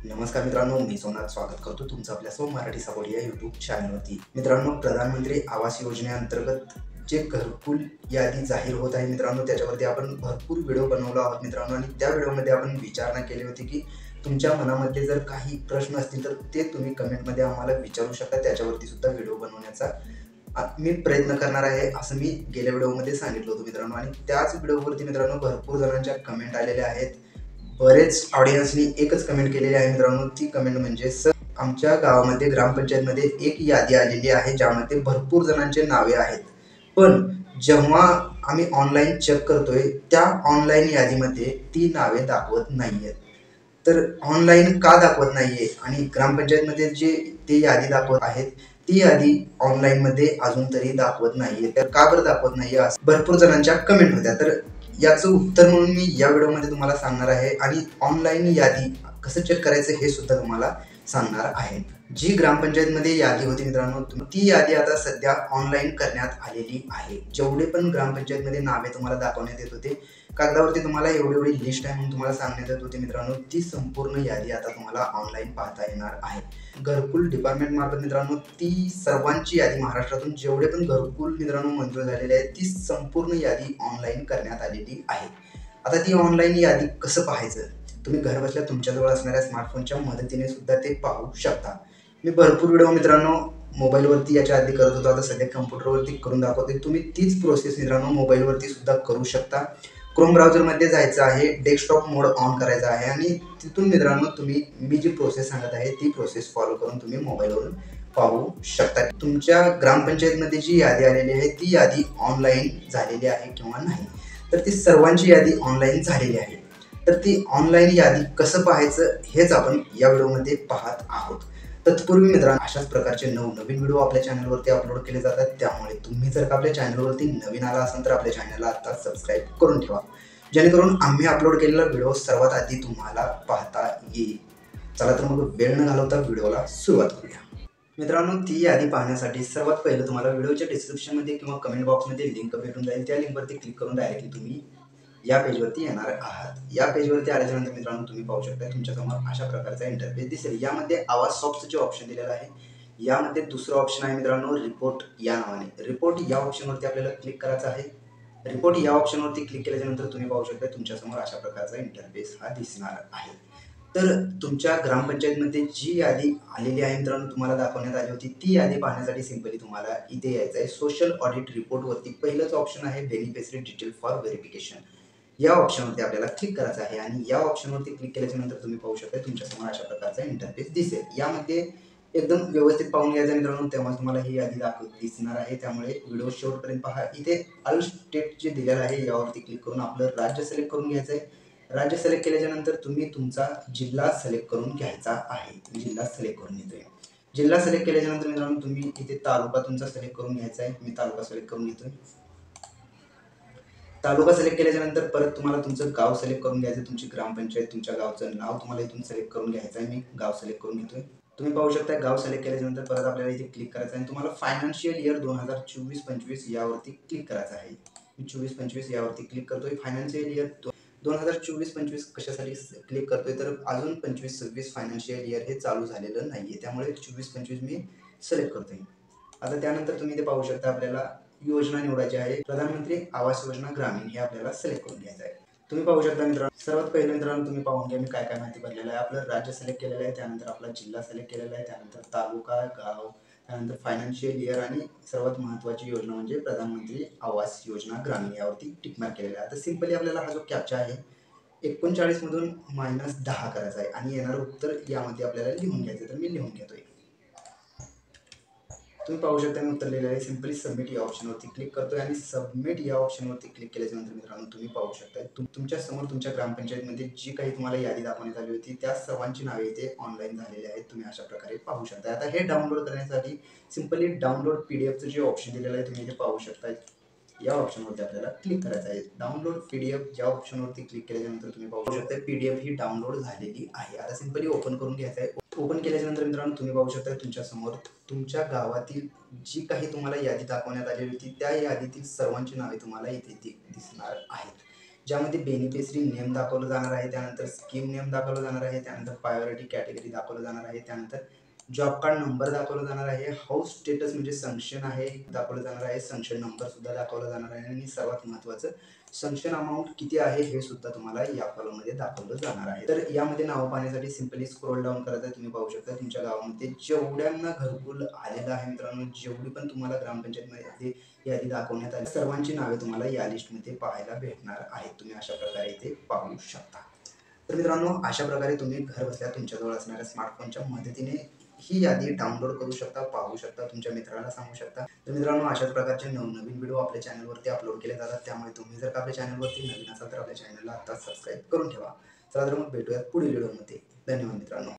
नमस्कार मित्रांनो, मी सोमनाथ स्वागत करतो तुमचं आपल्या सो मराठी सपोर्ट या यूट्यूब चॅनलवरती। मित्रांनो, प्रधानमंत्री आवास योजनेअंतर्गत जे घरकुल यादी जाहीर होत आहे मित्रांनो, त्याच्यावरती आपण भरपूर व्हिडिओ बनवला आहोत मित्रांनो। आणि त्या व्हिडिओमध्ये आपण विचारणा केली होती की तुमच्या मनामध्ये जर काही प्रश्न असतील तर ते तुम्ही कमेंटमध्ये आम्हाला विचारू शकता। त्याच्यावरती सुद्धा व्हिडिओ बनवण्याचा मी प्रयत्न करणार आहे असं मी गेल्या व्हिडिओमध्ये सांगितलं होतं मित्रांनो। आणि त्याच व्हिडिओवरती मित्रांनो भरपूर जणांच्या कमेंट आलेल्या आहेत। बरेच ऑडियन्सनी एकच कमेंट केलेली आहे मित्रांनो। ती कमेंट म्हणजे, सर आमच्या गावामध्ये ग्रामपंचायतमध्ये एक यादी आलेली आहे ज्यामध्ये भरपूर जणांचे नावे आहेत, पण जेव्हा आम्ही ऑनलाईन चेक करतोय त्या ऑनलाईन यादीमध्ये ती नावे दाखवत नाहीयेत। तर ऑनलाईन का दाखवत नाहीये आणि ग्रामपंचायतमध्ये जे ते यादी दाखवत आहेत ती यादी ऑनलाईनमध्ये अजून तरी दाखवत नाहीये, तर का बरं दाखवत नाहीये असं भरपूर जणांच्या कमेंट होत्या। तर याचं उत्तर म्हणून मी या व्हिडिओमध्ये तुम्हाला सांगणार आहे आणि ऑनलाईन यादी कसं चेक करायचं हे सुद्धा तुम्हाला सांगणार आहे। जी ग्रामपंचायतमध्ये यादी होती मित्रांनो, ती यादी आता सध्या ऑनलाईन करण्यात आलेली आहे। जेवढे पण ग्रामपंचायतमध्ये नावे तुम्हाला दाखवण्यात येत होते, कागदावरती तुम्हाला एवढी लिस्ट आहे म्हणून तुम्हाला सांगण्यात येत होते मित्रांनो, ती संपूर्ण यादी आता तुम्हाला ऑनलाईन पाहता येणार आहे। घरकुल डिपार्टमेंट मार्फत मित्रांनो ती सर्वांची यादी, महाराष्ट्रातून जेवढे पण घरकुल मित्रांनो मंजूर झालेले आहेत ती संपूर्ण यादी ऑनलाईन करण्यात आलेली आहे। आता ती ऑनलाईन यादी कसं पाहायचं, तुम्ही घर बसल्या तुमच्याजवळ असणाऱ्या स्मार्टफोनच्या मदतीने सुद्धा ते पाहू शकता। मी भरपूर व्हिडिओ मित्रांनो मोबाईलवरती याच्या आधी करत होतो, आता सध्या कम्प्युटरवरती करून दाखवते। तुम्ही तीच प्रोसेस मित्रांनो मोबाईलवरती सुद्धा करू शकता। क्रोम ब्राउझरमध्ये जायचं आहे, डेस्कटॉप मोड ऑन करायचा आहे आणि तिथून मित्रांनो तुम्ही मी जी प्रोसेस सांगत आहे ती प्रोसेस फॉलो करून तुम्ही मोबाईलवरून पाहू शकता तुमच्या ग्रामपंचायतमध्ये जी यादी आलेली आहे ती यादी ऑनलाईन झालेली आहे किंवा नाही। तर ती सर्वांची यादी ऑनलाईन झालेली आहे। तर ती ऑनलाईन यादी कसं पाहायचं हेच आपण या व्हिडिओमध्ये पाहत आहोत। तत्पूर्वी मित्रांनो, अशाच प्रकारचे नवीन व्हिडिओ आपल्या चॅनलवरती अपलोड केले जातात, त्यामुळे तुम्ही जर का आपल्या चॅनलवरती नवीन आला असाल तर आपल्या चॅनलला आता सबस्क्राईब करून ठेवा, जेणेकरून आम्ही अपलोड केलेला व्हिडिओ सर्वात आधी तुम्हाला पाहता येईल। चला तर मग वेळ न घालवता व्हिडिओला सुरुवात करूया। मित्रांनो, ती यादी पाहण्यासाठी सर्वात पहिलं तुम्हाला व्हिडिओच्या डिस्क्रिप्शनमध्ये किंवा कमेंट बॉक्समध्ये लिंक भेटून जाईल। त्या लिंकवरती क्लिक करून डायरेक्टली तुम्ही या पेजवरती येणार आहात। या पेजवरती आल्याच्यानंतर मित्रांनो तुम्ही पाहू शकता तुमच्यासमोर अशा प्रकारचा इंटरफेस दिसेल। यामध्ये आवाज सॉफ्टचं जे ऑप्शन दिलेलं आहे, यामध्ये दुसरं ऑप्शन आहे मित्रांनो रिपोर्ट या नावाने। रिपोर्ट या ऑप्शनवरती आपल्याला क्लिक करायचं आहे। रिपोर्ट या ऑप्शनवरती क्लिक केल्याच्यानंतर तुम्ही पाहू शकता तुमच्यासमोर अशा प्रकारचा इंटरफेस हा दिसणार आहे। तर तुमच्या ग्रामपंचायतमध्ये जी यादी आलेली आहे मित्रांनो, तुम्हाला दाखवण्यात आली होती, ती यादी पाहण्यासाठी सिंपली तुम्हाला इथे यायचं आहे। सोशल ऑडिट रिपोर्टवरती पहिलंच ऑप्शन आहे बेनिफिशरी डिटेल फॉर व्हेरिफिकेशन, या ऑप्शनवरती आपल्याला क्लिक करायचं आहे। आणि या ऑप्शनवरती क्लिक केल्याच्यानंतर तुम्ही पाहू शकता तुमच्यासमोर अशा प्रकारचा इंटरफेस दिसेल। यामध्ये एकदम व्यवस्थित पाहून घ्यायचं मित्रांनो, तेव्हा तुम्हाला ही यादी दिसणार आहे, त्यामुळे व्हिडिओ शेवटपर्यंत पहा। इथे ऑल स्टेट जे दिलेलं आहे यावरती क्लिक करून आपलं राज्य सिलेक्ट करून घ्यायचं आहे। राज्य सिलेक्ट केल्याच्यानंतर तुम्ही तुमचा जिल्हा सिलेक्ट करून घ्यायचा आहे। मी जिल्हा सिलेक्ट करून घेतोय। जिल्हा सिलेक्ट केल्याच्यानंतर मित्रांनो तुम्ही इथे तालुका तुमचा सिलेक्ट करून घ्यायचा आहे। मी तालुका सिलेक्ट करून घेतोय। तालुका सिलेक्ट केल्याच्यानंतर परत तुम्हाला तुमचं गाव सिलेक्ट करून घ्यायचं, तुमची ग्रामपंचायत, तुमच्या गावचं नाव तुम्हाला इथून सिलेक्ट करून घ्यायचं आहे। मी गाव सिलेक्ट करून घेतोय। तुम्ही पाहू शकता गाव सिलेक्ट केल्याच्यानंतर परत आपल्याला इथे क्लिक करायचं आहे आणि तुम्हाला फायनान्शियल इयर 2024-25 यावरती क्लिक करायचं आहे। मी 24-25 यावरती क्लिक करतोय। फायनान्शियल इयर 2024-25 कशासाठी क्लिक करतोय, तर अजून 25-26 फायनान्शियल इयर हे चालू झालेलं नाहीये, त्यामुळे 24-25 मी सिलेक्ट करतोय। आता त्यानंतर तुम्ही इथे पाहू शकता आपल्याला योजना निवडायची आहे। प्रधानमंत्री आवास योजना ग्रामीण हे आपल्याला सिलेक्ट करून घ्यायचं आहे। तुम्ही पाहू शकता मित्रांनो, सर्वात पहिले मित्रांनो तुम्ही पाहून घ्या मी काय काय माहिती भरलेलं आहे। आपलं राज्य सिलेक्ट केलेलं आहे, त्यानंतर आपला जिल्हा सिलेक्ट केलेला आहे, त्यानंतर तालुका, गाव, त्यानंतर फायनान्शियल इयर आणि सर्वात महत्त्वाची योजना म्हणजे प्रधानमंत्री आवास योजना ग्रामीण यावरती टिक मार्क केलेला आहे। आता सिंपली आपल्याला हा जो कॅप्चा आहे 39 मधून -10 करायचा आहे आणि येणारं उत्तर यामध्ये आपल्याला लिहून घ्यायचं, तर मी लिहून घेतोय। तुम्ही पाहू शकता मी उत्तर लिहिलेलं आहे। सिंपली सबमिट या ऑप्शनवरती क्लिक करतोय आणि सबमिट या ऑप्शनवरती क्लिक केल्याच्यानंतर मित्रांनो तुम्ही पाहू शकता तुमच्या समोर तुमच्या ग्रामपंचायतमध्ये जी काही तुम्हाला यादी दाखवण्यात आली होती त्या सर्वांची नावे इथे ऑनलाईन झालेली आहेत, तुम्ही अशा प्रकारे पाहू शकता। आता हे डाउनलोड करण्यासाठी सिंपली डाउनलोड पीडीएफचं जे ऑप्शन दिलेलं आहे तुम्ही इथे पाहू शकता, या ऑप्शनवरती आपल्याला क्लिक करायचं आहे। डाउनलोड पीडीएफ या ऑप्शनवरती क्लिक केल्यानंतर तुम्ही पाहू शकता पीडीएफ ही डाउनलोड झालेली आहे। आता सिंपली ओपन करून घ्यायचं आहे। ओपन केल्यानंतर मित्रांनो तुम्ही पाहू शकता तुमच्या समोर तुमच्या गावातील जी काही तुम्हाला यादी दाखवण्यात आली होती त्या यादीतील सर्वांची नावे तुम्हाला इथे दिसणार आहेत। ज्यामध्ये बेनिफिशरी नेम दाखवलं जाणार आहे, त्यानंतर स्कीम नेम दाखवलं जाणार आहे, त्यानंतर प्रायोरिटी कॅटेगरी दाखवलं जाणार आहे, त्यानंतर जॉब कार्ड नंबर दाखवला जाणार आहे, हाऊस स्टेटस म्हणजे सँक्शन आहे दाखवलं जाणार आहे, सँक्शन नंबर सुद्धा दाखवला जाणार आहे आणि सर्वात महत्त्वाचं सँक्शन अमाऊंट किती आहे हे सुद्धा तुम्हाला या कॉलममध्ये दाखवलं जाणार आहे. तर यामध्ये नावं पाहण्यासाठी सिंपली स्क्रोल डाऊन करायचं. तुम्ही पाहू शकता तुमच्या गावामध्ये जेवढ्यांना घरकुल आलेलं आहे मित्रांनो, जेवढी पण तुम्हाला ग्रामपंचायतमध्ये यादी दाखवण्यात आली सर्वांची नावे तुम्हाला या लिस्टमध्ये पाहायला भेटणार आहेत. तुम्ही अशा प्रकारे इथे पाहू शकता. तर मित्रांनो, अशा प्रकारे तुम्ही घर बसल्या तुमच्याजवळ असणाऱ्या स्मार्टफोनच्या मदतीने ही यादी डाउनलोड करू शकता, पाहू शकता, तुमच्या मित्राला सांगू शकता. तर मित्रांनो, अशाच प्रकारचे नवनवीन व्हिडिओ आपल्या चॅनलवरती अपलोड केले जातात. त्यामुळे तुम्ही जर का आपल्या चॅनलवरती नवीन असाल तर आपल्या चॅनलला आता सबस्क्राईब करून ठेवा. चला तर मग भेटूयात पुढील व्हिडिओमध्ये. धन्यवाद मित्रांनो.